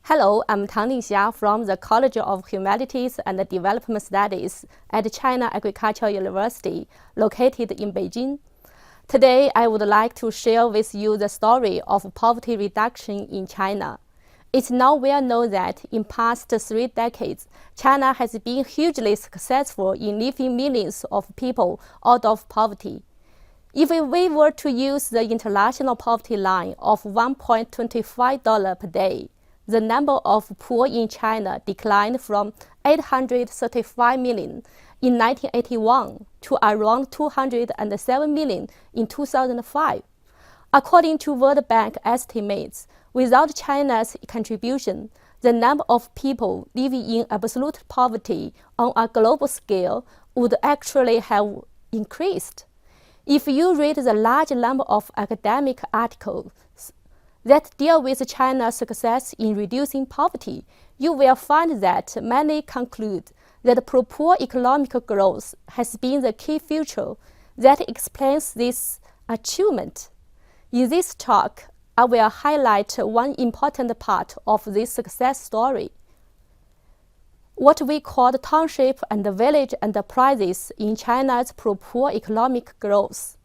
Hello, I'm Lixia Tang from the College of Humanities and Development Studies at China Agricultural University, located in Beijing. Today, I would like to share with you the story of poverty reduction in China. It's now well known that in past 3 decades, China has been hugely successful in lifting millions of people out of poverty. If we were to use the international poverty line of $1.25 per day, the number of poor in China declined from 835 million in 1981 to around 207 million in 2005. According to World Bank estimates, without China's contribution, the number of people living in absolute poverty on a global scale would actually have increased. If you read the large number of academic articles that deal with China's success in reducing poverty, you will find that many conclude that poor economic growth has been the key feature that explains this achievement. In this talk, I will highlight one important part of this success story: what we call Township and Village Enterprises in China's poor economic growth.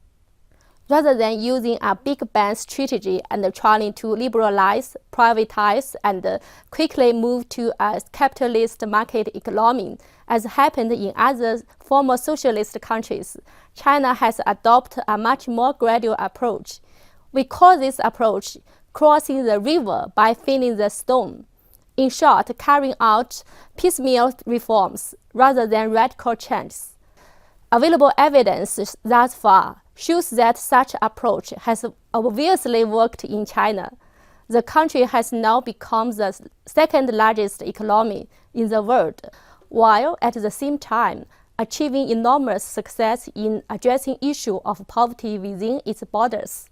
Rather than using a big bang strategy and trying to liberalize, privatize, and quickly move to a capitalist market economy, as happened in other former socialist countries, China has adopted a much more gradual approach. We call this approach crossing the river by filling the stone. In short, carrying out piecemeal reforms rather than radical changes. Available evidence thus far shows that such approach has obviously worked in China. The country has now become the second largest economy in the world, while at the same time achieving enormous success in addressing issue of poverty within its borders.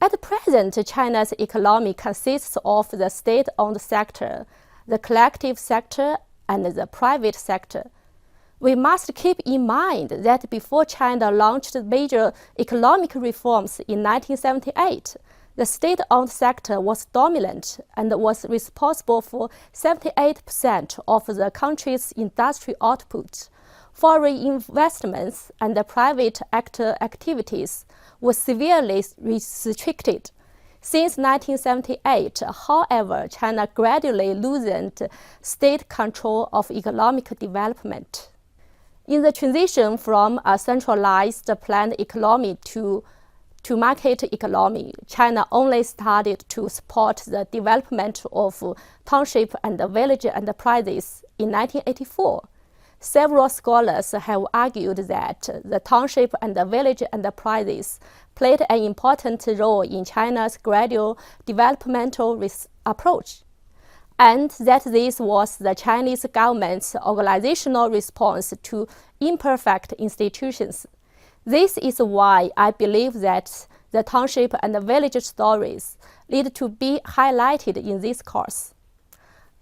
At present, China's economy consists of the state-owned sector, the collective sector, and the private sector. We must keep in mind that before China launched major economic reforms in 1978, the state-owned sector was dominant and was responsible for 78% of the country's industrial output. Foreign investments and private actor activities were severely restricted. Since 1978, however, China gradually loosened state control of economic development. In the transition from a centralized planned economy to market economy, China only started to support the development of township and village enterprises in 1984. Several scholars have argued that the township and village enterprises played an important role in China's gradual developmental approach, and that this was the Chinese government's organizational response to imperfect institutions. This is why I believe that the township and village stories need to be highlighted in this course.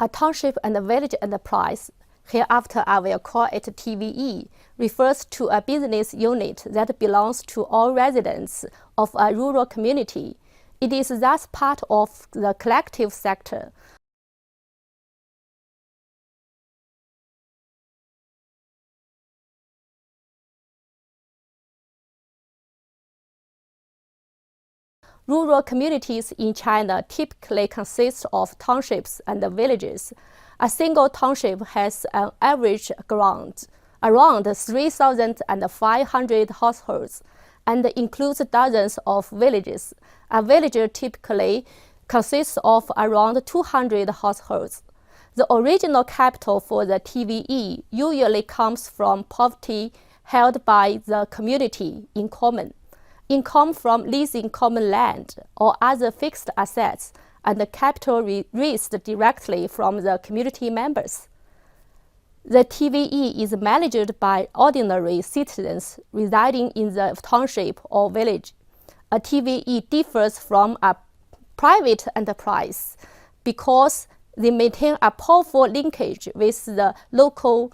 A township and village enterprise, hereafter I will call it TVE, refers to a business unit that belongs to all residents of a rural community. It is thus part of the collective sector. Rural communities in China typically consist of townships and villages. A single township has an average around 3,500 households and includes dozens of villages. A village typically consists of around 200 households. The original capital for the TVE usually comes from property held by the community in common, income from leasing common land or other fixed assets, and the capital raised directly from the community members. The TVE is managed by ordinary citizens residing in the township or village. A TVE differs from a private enterprise because they maintain a powerful linkage with the local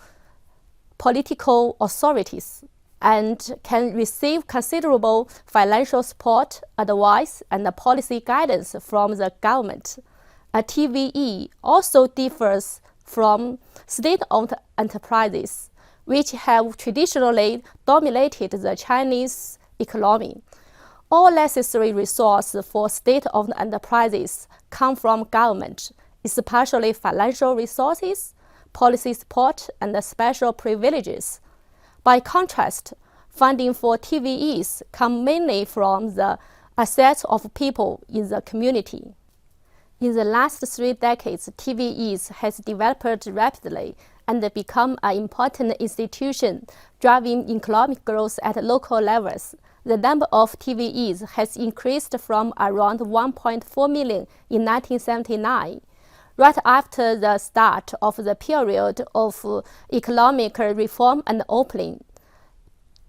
political authorities and can receive considerable financial support, advice, and policy guidance from the government. A TVE also differs from state-owned enterprises, which have traditionally dominated the Chinese economy. All necessary resources for state-owned enterprises come from government, especially financial resources, policy support, and special privileges. By contrast, funding for TVEs come mainly from the assets of people in the community. In the last 3 decades, TVEs has developed rapidly and become an important institution, driving economic growth at local levels. The number of TVEs has increased from around 1.4 million in 1979, right after the start of the period of economic reform and opening,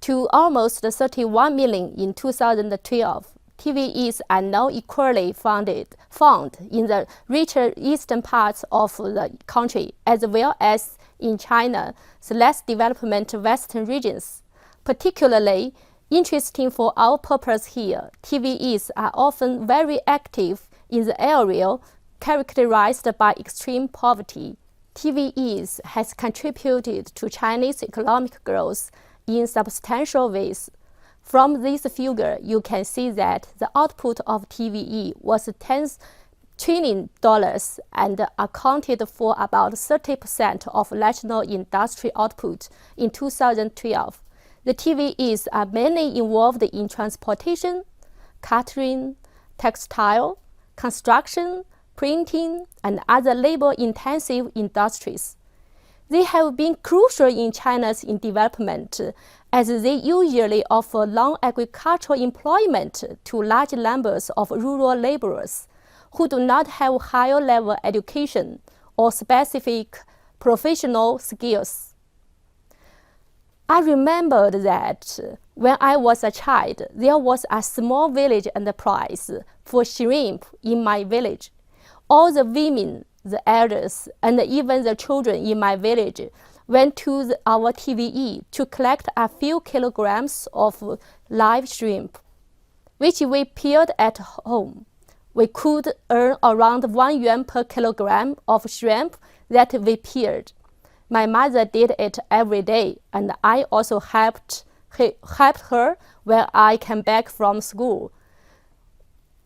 to almost 31 million in 2012. TVEs are now equally found in the richer eastern parts of the country, as well as in China's less developed western regions. Particularly interesting for our purpose here, TVEs are often very active in the area characterized by extreme poverty. TVEs has contributed to Chinese economic growth in substantial ways. From this figure, you can see that the output of TVE was $10 trillion and accounted for about 30% of national industry output in 2012. The TVEs are mainly involved in transportation, catering, textile, construction, printing, and other labor-intensive industries. They have been crucial in China's development, as they usually offer non-agricultural employment to large numbers of rural laborers who do not have higher-level education or specific professional skills. I remembered that when I was a child, there was a small village enterprise for shrimp in my village. All the women, the elders, and even the children in my village went to our TVE to collect a few kilograms of live shrimp, which we peeled at home. We could earn around 1 yuan per kilogram of shrimp that we peeled. My mother did it every day, and I also helped her when I came back from school.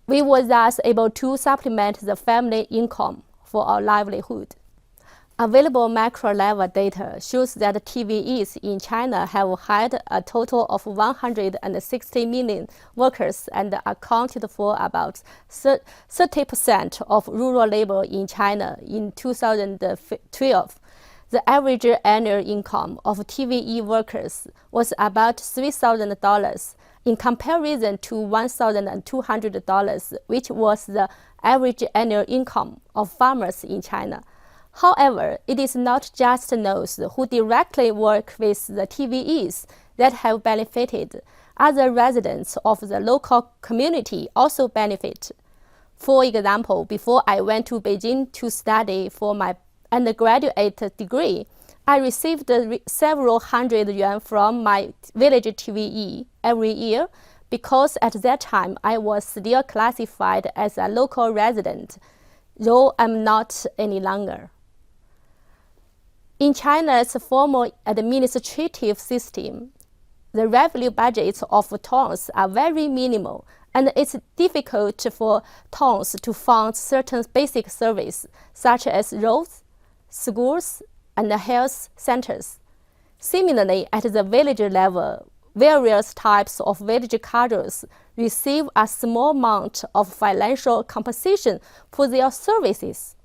We were thus able to supplement the family income for our livelihood. Available macro-level data shows that TVEs in China have had a total of 160 million workers and accounted for about 30% of rural labor in China in 2012. The average annual income of TVE workers was about $3,000 in comparison to $1,200, which was the average annual income of farmers in China. However, it is not just those who directly work with the TVEs that have benefited. Other residents of the local community also benefit. For example, before I went to Beijing to study for my undergraduate degree, I received several hundred yuan from my village TVE every year because at that time I was still classified as a local resident, though I'm not any longer. In China's formal administrative system, the revenue budgets of towns are very minimal, and it's difficult for towns to fund certain basic services, such as roads, schools, and health centers. Similarly, at the village level, various types of village cadres receive a small amount of financial compensation for their services.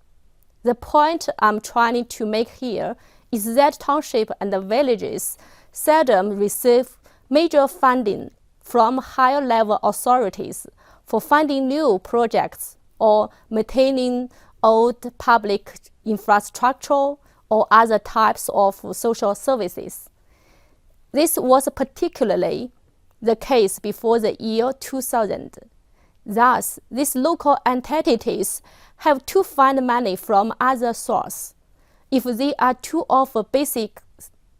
The point I'm trying to make here is that townships and villages seldom receive major funding from higher-level authorities for funding new projects or maintaining old public infrastructure or other types of social services. This was particularly the case before the year 2000. Thus, these local entities have to find money from other sources if they are to offer basic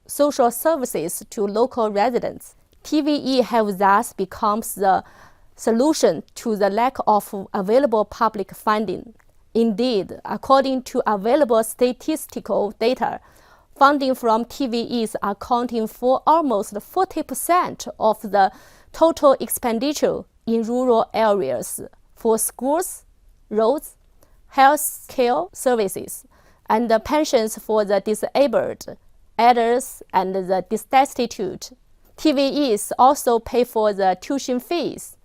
social services to local residents. TVE have thus become the solution to the lack of available public funding, Indeed, according to available statistical data, funding from TVEs are accounting for almost 40% of the total expenditure in rural areas for schools, roads, health care services, and the pensions for the disabled, elders, and the destitute. TVEs also pay for the tuition fees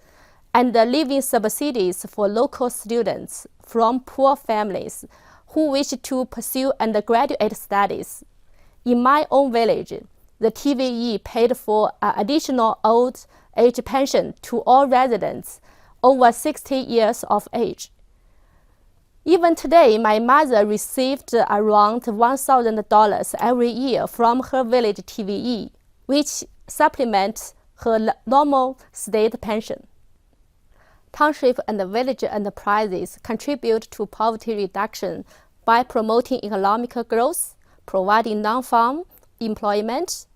and the living subsidies for local students from poor families who wish to pursue undergraduate studies. In my own village, the TVE paid for an additional old age pension to all residents over 60 years of age. Even today, my mother received around $1,000 every year from her village TVE, which supplements her normal state pension. Township and Village Enterprises contribute to poverty reduction by promoting economic growth, providing non-farm employment,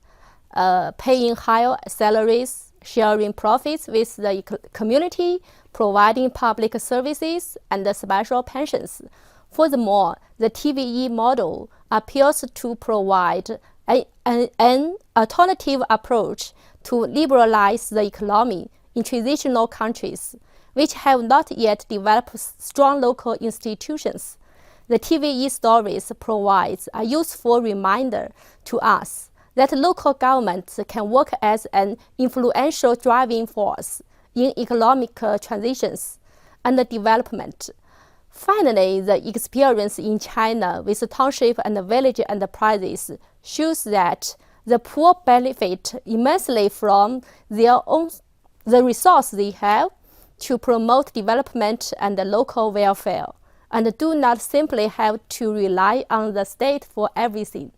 paying higher salaries, sharing profits with the community, providing public services, and special pensions. Furthermore, the TVE model appeals to provide an alternative approach to liberalize the economy in transitional countries, which have not yet developed strong local institutions. The TVE stories provides a useful reminder to us that local governments can work as an influential driving force in economic transitions and development. Finally, the experience in China with township and village enterprises shows that the poor benefit immensely from the resource they have to promote development and local welfare, and do not simply have to rely on the state for everything.